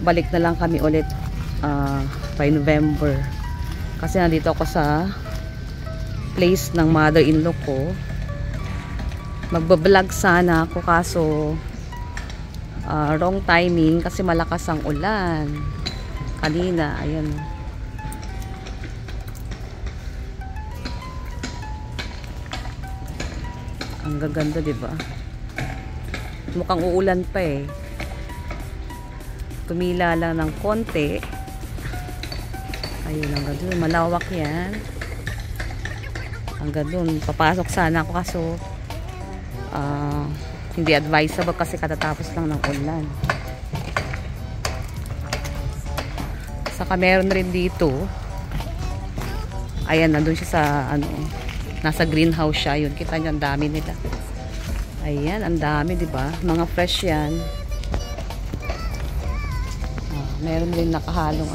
balik na lang kami ulit by November. Kasi nandito ako sa place ng mother-in-law ko. Magbablog sana ako kaso wrong timing kasi malakas ang ulan. Kanina, ayan. Ang gaganda, diba? Mukhang uulan pa eh. Tumila lang ng konti. Ayun, ang ganda. Malawak yan. Ang ganda. Papasok sana ako kaso hindi advisable kasi katatapos lang ng ulan. Saka meron rin dito. Ayan, nandun siya sa nasa greenhouse siya. Yun, kita nyo, ang dami nila. Ayan, ang dami, diba? Mga fresh yan. Meron rin nakahalong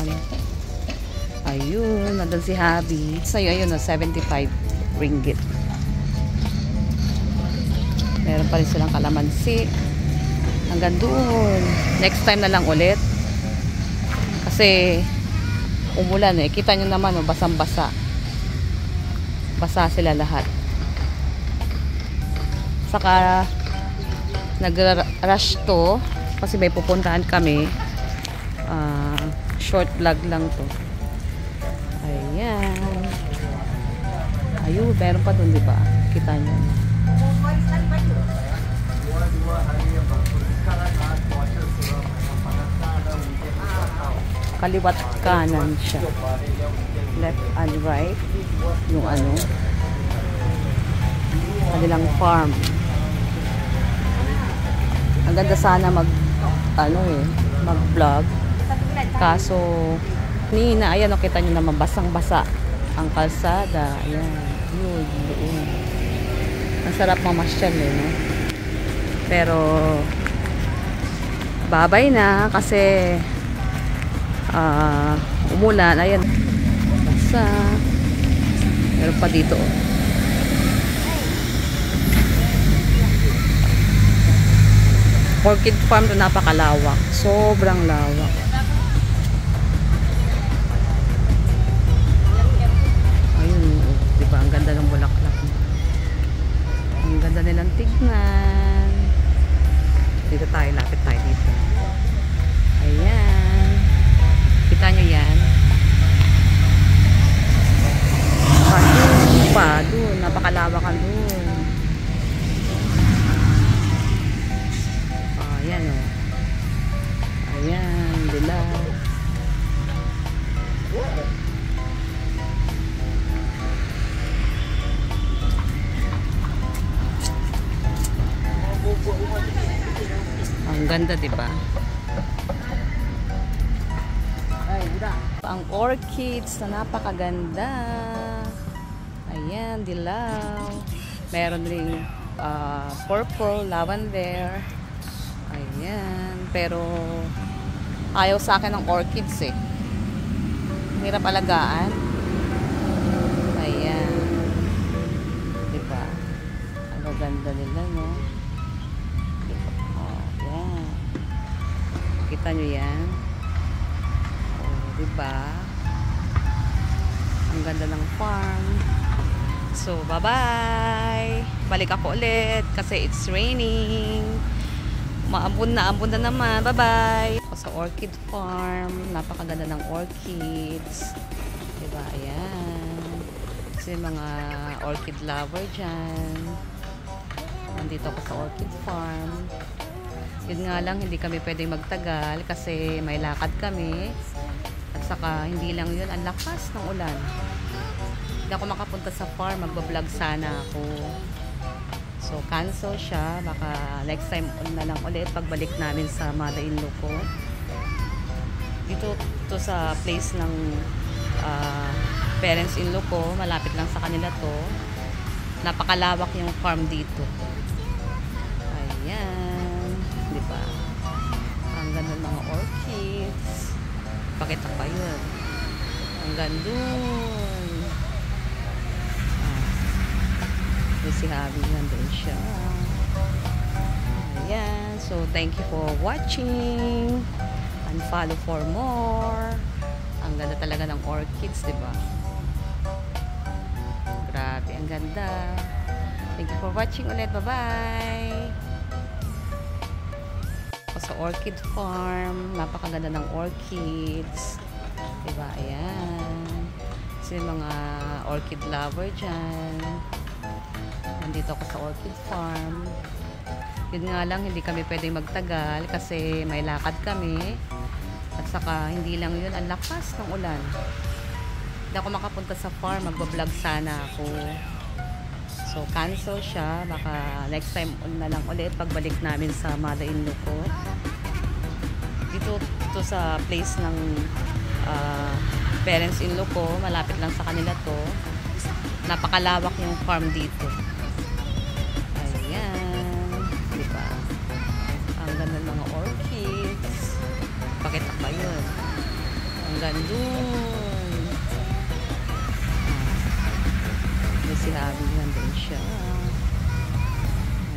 ayun, nandun si Habi. So, ayun, 75 ringgit. Meron pa rin silang kalamansi. Hanggang doon. Next time na lang ulit. Kasi umulan eh. Kita nyo naman, basang-basa. Basa sila lahat. Saka nag-rush to kasi may pupuntahan kami. Short vlog lang to. Ayan. Ayun, meron pa dun, diba? Kita nyo. Kaliwat kanan siya. Left and right. Yung kanilang farm. Ang ganda sana mag-vlog. Kaso nina, ayan, kita nyo naman basang-basa ang kalsada. Ayan. Yun, doon. Ang sarap mamasyal eh, no? Pero babay na kasi umulan. Ayan. Basa. Meron pa dito. Orchid farm to, napakalawak. Sobrang lawak. Ayun, diba? Ang ganda ng bulaklak. Ang ganda nilang tignan. Dito tayo, lapit tayo dito. Ayan. Kita nyo yan. Doon pa, doon. Napakalawakan doon. Ayan o. Ayan, dilaw. Ang ganda, diba? Ang orchids na napakaganda. Ayan, dilaw. Meron ring purple, lavender. Ayan. Pero ayaw sa akin ng orchids eh. Hirap alagaan. Ayan. Diba? Ang gaganda nila, no? Ayan. Kita nyo yan? Diba? Ang ganda ng farm. So, bye-bye! Balik ako ulit kasi it's raining. Maambon na naman. Bye-bye! Ako sa orchid farm. Napakaganda ng orchids. Diba? Ayan. Kasi mga orchid lover dyan. Nandito ako sa orchid farm. Yun nga lang, hindi kami pwedeng magtagal kasi may lakad kami. At saka, hindi lang yun, ang lakas ng ulan. Hindi ako makapunta sa farm, magbablog sana ako. So, cancel siya. Baka next time na lang ulit pagbalik namin sa mother-in-law ko. Dito to sa place ng parents-in-law ko. Malapit lang sa kanila to. Napakalawak yung farm dito. Ayan. Diba? Ang ganda ng mga orchids. Pakita pa yun. Hanggang dun. Yung si Habi nandun siya. Ayan. So, thank you for watching. and follow for more. Ang ganda talaga ng orchids, di ba? Grabe, ang ganda. Thank you for watching ulit. Bye-bye! Sa orchid farm, napakaganda ng orchids. Diba? Ayan. So, yung mga orchid lover dyan. Nandito ako sa orchid farm. Yun nga lang, hindi kami pwedeng magtagal kasi may lakad kami. At saka, hindi lang yun, ang lakas ng ulan. Hindi ako makapunta sa farm, magbablog sana ako. So, cancel siya. Baka next time na lang ulit pagbalik namin sa mother-in-law ko. Dito to sa place ng parents-in-law ko. Malapit lang sa kanila to. Napakalawak yung farm dito. Ayan. Diba? Ang ganda ng mga orchids. Pakita ba yun? Ang gandun. Si Abby nandun siya.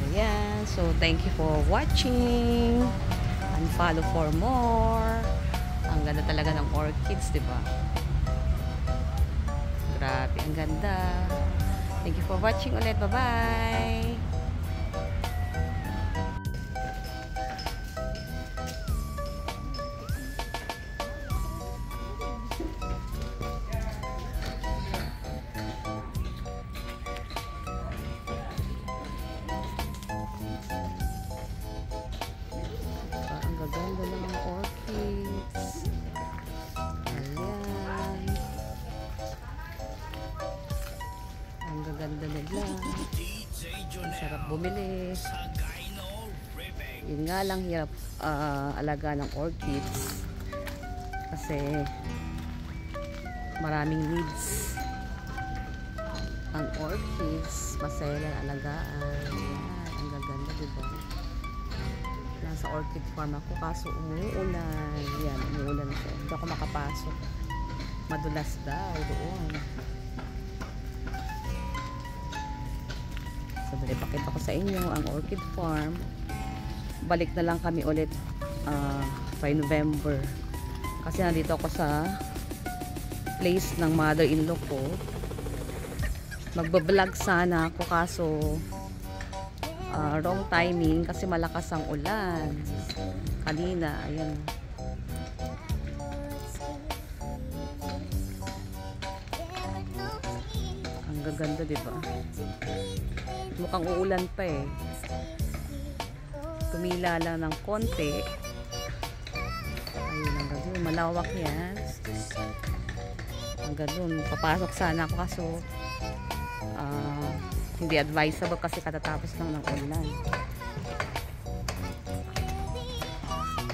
Ayan. So, thank you for watching. And follow for more. Ang ganda talaga ng orchids, diba? Grabe, ang ganda. Thank you for watching ulit. Bye-bye! Ganda ng mga orchids. Ayan. Ang gaganda nila. Ang sarap bumili. Yun nga lang hirap alaga ng orchids. Kasi maraming needs. Ang orchids, masaya lang alagaan. Ayan. Ang gaganda, diba? Nasa orchid farm ako kaso umuulan. Yan, umuulan siya. Hindi ako makapasok. Madulas daw doon. So, dali pakita ko sa inyo ang orchid farm. Balik na lang kami ulit by November. Kasi nandito ako sa place ng mother-in-law ko. Magbablog sana ako kaso wrong timing kasi malakas ang ulan kanina. Ayan, ang gaganda, diba? Mukhang uulan pa eh. Tumila lang ng konti. Ayun, ang ganda, malawak yan. Ang ganda, papasok sana ako kaso hindi advisable kasi katatapos lang ng ulan.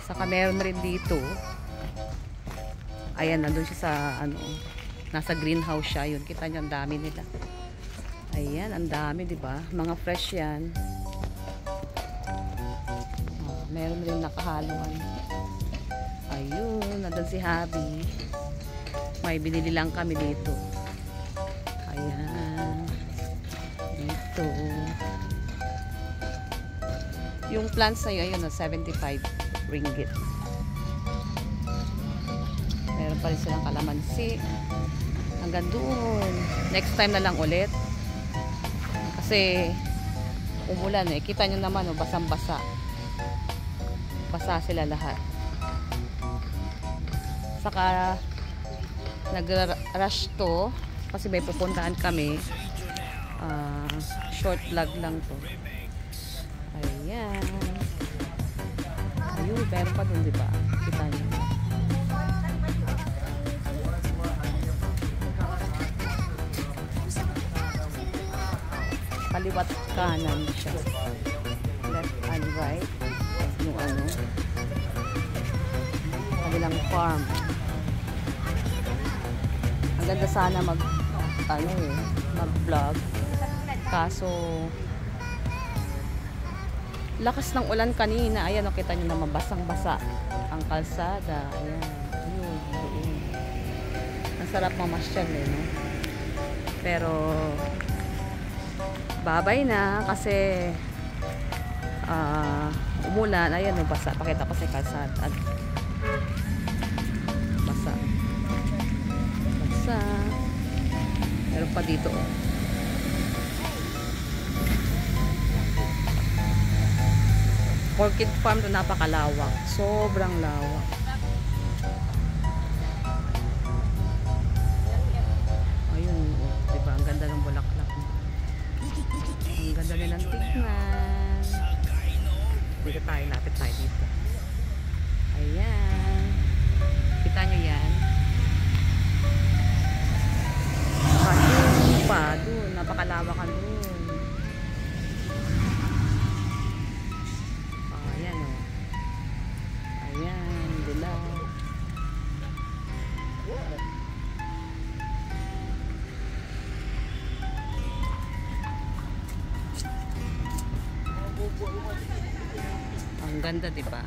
Saka meron rin dito. Ayan, nandun siya sa nasa greenhouse siya. Yun, kita nyo, ang dami nila. Ayan, ang dami, diba? Mga fresh yan. Meron rin nakahaluan. Ayun, nandun si Habi. May binili lang kami dito. Ayan. Dito. Yung plants na yun, ayun, 75 ringgit. Meron pa rin silang kalamansi. Hanggang doon. Next time na lang ulit. Kasi umulan eh. Kita nyo naman, oh, basang-basa. Basa sila lahat. Saka nag-rush to kasi may pupuntaan kami. Short vlog lang to. Ayan. Ayun, meron pa dun, diba? Kita nyo. Kaliwat kanan siya. Left and right. Yung kabilang farm. Ang ganda sana mag-vlog. Kaso lakas ng ulan kanina. Ayan, o, kita nyo naman, basang-basa ang kalsada. Ayan. Ayun. Ang sarap mamasyal eh, no? Pero babay na kasi umulan. Ayan, basa. Pakita ko sa kalsada. pa dito. Oh. Orchid farm to, napakalawak. Sobrang lawak. Ayun, oh, diba? Ang ganda ng bulaklak. Ang ganda nilang tignan. Dito tayo, lapit tayo dito. Ayan. Kita nyo yan? Doon pa, doon. Napakalawak ka doon. Ayan o. Ayan, dilaw. Ang ganda, diba?